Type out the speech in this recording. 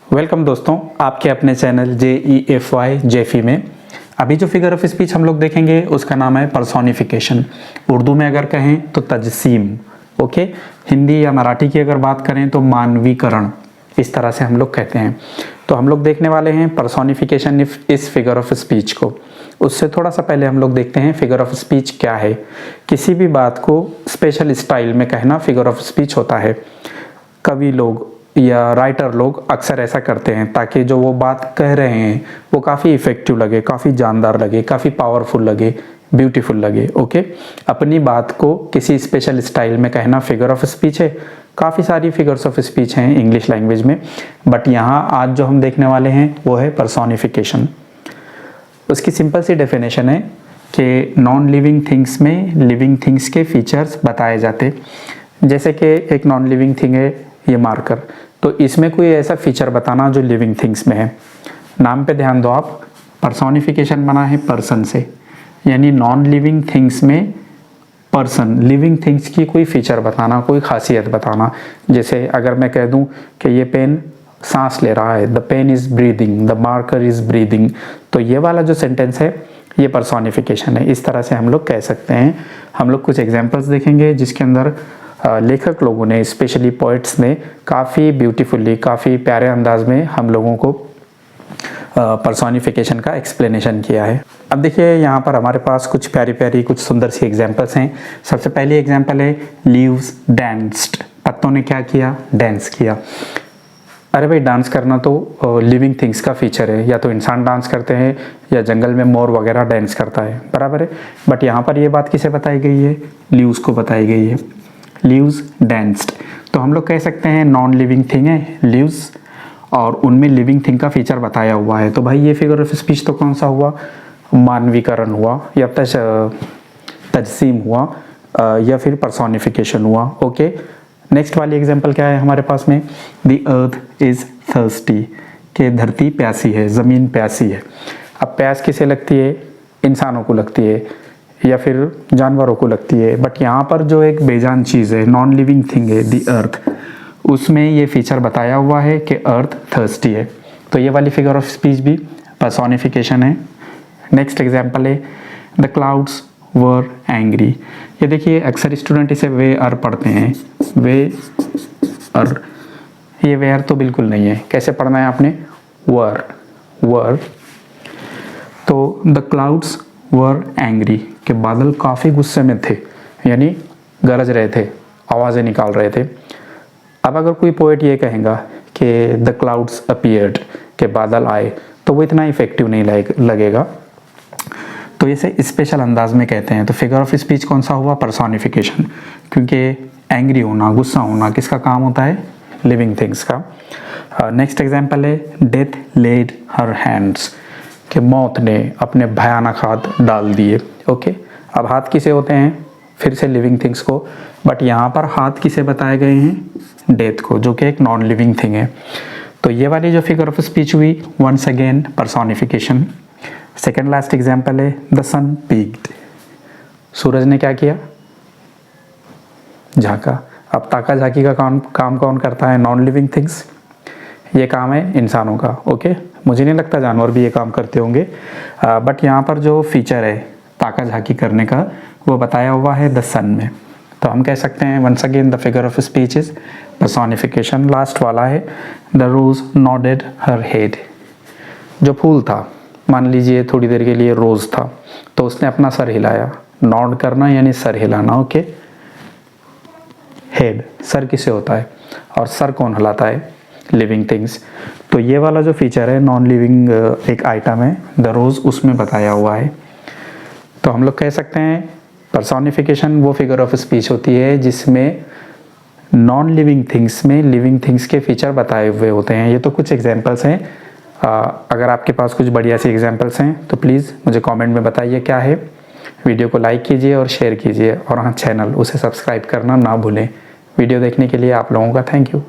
Welcome दोस्तों, आपके अपने चैनल JEFY जेफी में अभी जो फिगर ऑफ स्पीच हम लोग देखेंगे उसका नाम है पर्सोनिफिकेशन। उर्दू में अगर कहें तो तजसीम, ओके। हिंदी या मराठी की अगर बात करें तो मानवीकरण, इस तरह से हम लोग कहते हैं। तो हम लोग देखने वाले हैं पर्सोनिफिकेशन इस फिगर ऑफ स्पीच को। उससे थोड़ा सा पहले हम लोग देखते हैं फिगर ऑफ स्पीच क्या है। किसी भी बात को स्पेशल स्टाइल में कहना फिगर ऑफ स्पीच होता है। कवि लोग या राइटर लोग अक्सर ऐसा करते हैं ताकि जो वो बात कह रहे हैं वो काफ़ी इफ़ेक्टिव लगे, काफ़ी जानदार लगे, काफ़ी पावरफुल लगे, ब्यूटीफुल लगे, ओके। अपनी बात को किसी स्पेशल स्टाइल में कहना फिगर ऑफ स्पीच है। काफ़ी सारी फिगर्स ऑफ स्पीच हैं इंग्लिश लैंग्वेज में, बट यहाँ आज जो हम देखने वाले हैं वो है पर्सोनिफिकेशन। उसकी सिंपल सी डेफिनेशन है कि नॉन लिविंग थिंग्स में लिविंग थिंग्स के फीचर्स बताए जाते। जैसे कि एक नॉन लिविंग थिंग है ये मार्कर, तो इसमें कोई ऐसा फीचर बताना जो लिविंग थिंग्स में है। नाम पे ध्यान दो आप, पर्सोनिफिकेशन बना है पर्सन से, यानी नॉन लिविंग थिंग्स में पर्सन, लिविंग थिंग्स की कोई फीचर बताना, कोई खासियत बताना। जैसे अगर मैं कह दूं कि ये पेन सांस ले रहा है, the pen is breathing, the marker is breathing, तो ये वाला जो सेंटेंस है ये पर्सोनिफिकेशन है। इस तरह से हम लोग कह सकते हैं। हम लोग कुछ एग्जाम्पल्स देखेंगे जिसके अंदर लेखक लोगों ने, स्पेशली पोइट्स ने काफ़ी ब्यूटीफुली, काफ़ी प्यारे अंदाज में हम लोगों को पर्सोनिफिकेशन का एक्सप्लेनेशन किया है। अब देखिए यहाँ पर हमारे पास कुछ प्यारी प्यारी, कुछ सुंदर सी एग्जांपल्स हैं। सबसे पहली एग्जांपल है लीव्स डांस्ड, पत्तों ने क्या किया, डांस किया। अरे भाई, डांस करना तो लिविंग थिंग्स का फीचर है, या तो इंसान डांस करते हैं या जंगल में मोर वगैरह डांस करता है, बराबर है। बट यहाँ पर ये बात किसे बताई गई है, लीव्स को बताई गई है। लीव्स डांस्ड, तो हम लोग कह सकते हैं नॉन लिविंग थिंग है लीव्स, और उनमें लिविंग थिंग का फीचर बताया हुआ है। तो भाई ये फिगर ऑफ स्पीच तो कौन सा हुआ, मानवीकरण हुआ, या तजसीम हुआ, या फिर पर्सोनिफिकेशन हुआ, ओके। नेक्स्ट वाली एग्जांपल क्या है हमारे पास में, द अर्थ इज थर्स्टी, कि धरती प्यासी है, ज़मीन प्यासी है। अब प्यास किसे लगती है, इंसानों को लगती है या फिर जानवरों को लगती है। बट यहाँ पर जो एक बेजान चीज़ है, नॉन लिविंग थिंग है द अर्थ, उसमें ये फीचर बताया हुआ है कि अर्थ थर्स्टी है। तो ये वाली फिगर ऑफ स्पीच भी पर्सोनिफिकेशन है। नेक्स्ट एग्जांपल है द क्लाउड्स वर एंग्री। ये देखिए अक्सर स्टूडेंट इसे वे अर पढ़ते हैं, वे अर, ये वेयर तो बिल्कुल नहीं है। कैसे पढ़ना है आपने, वर, वर। तो द क्लाउड्स वर एंग्री, के बादल काफ़ी गुस्से में थे, यानी गरज रहे थे, आवाज़ें निकाल रहे थे। अब अगर कोई पोएट ये कहेगा कि द क्लाउड्स अपीयर्ड, के बादल आए, तो वो इतना इफेक्टिव नहीं लगेगा। तो इसे स्पेशल अंदाज में कहते हैं। तो फिगर ऑफ स्पीच कौन सा हुआ, पर्सोनिफिकेशन, क्योंकि एंग्री होना, गुस्सा होना किसका काम होता है, लिविंग थिंग्स का। नेक्स्ट एग्जाम्पल है डेथ लेड हर हैंड्स, कि मौत ने अपने भयानक हाथ डाल दिए, ओके। अब हाथ किसे होते हैं, फिर से लिविंग थिंग्स को, बट यहाँ पर हाथ किसे बताए गए हैं, डेथ को, जो कि एक नॉन लिविंग थिंग है। तो ये वाली जो फिगर ऑफ स्पीच हुई, once again personification. Second last example है द सन पीक्ड, सूरज ने क्या किया, झांका। अब ताका झांकी का काम कौन करता है, नॉन लिविंग थिंग्स। ये काम है इंसानों का, ओके। मुझे नहीं लगता जानवर भी ये काम करते होंगे, बट यहाँ पर जो फीचर है ताका झांकी करने का वो बताया हुआ है द सन में। तो हम कह सकते हैं once again the figure of speech is personification. Last वाला है the rose nodded her head, जो फूल था, मान लीजिए थोड़ी देर के लिए रोज था, तो उसने अपना सर हिलाया। नॉड करना यानी सर हिलाना, ओके। हेड, सर किसे होता है, और सर कौन हिलाता है, लिविंग थिंग्स। तो ये वाला जो फीचर है नॉन लिविंग एक आइटम है द रोज, उसमें बताया हुआ है। तो हम लोग कह सकते हैं पर्सोनिफिकेशन वो फिगर ऑफ स्पीच होती है जिसमें नॉन लिविंग थिंग्स में लिविंग थिंग्स के फीचर बताए हुए होते हैं। ये तो कुछ एग्जांपल्स हैं। अगर आपके पास कुछ बढ़िया सी एग्जांपल्स हैं तो प्लीज़ मुझे कमेंट में बताइए क्या है। वीडियो को लाइक कीजिए और शेयर कीजिए, और हाँ, चैनल उसे सब्सक्राइब करना ना भूलें। वीडियो देखने के लिए आप लोगों का थैंक यू।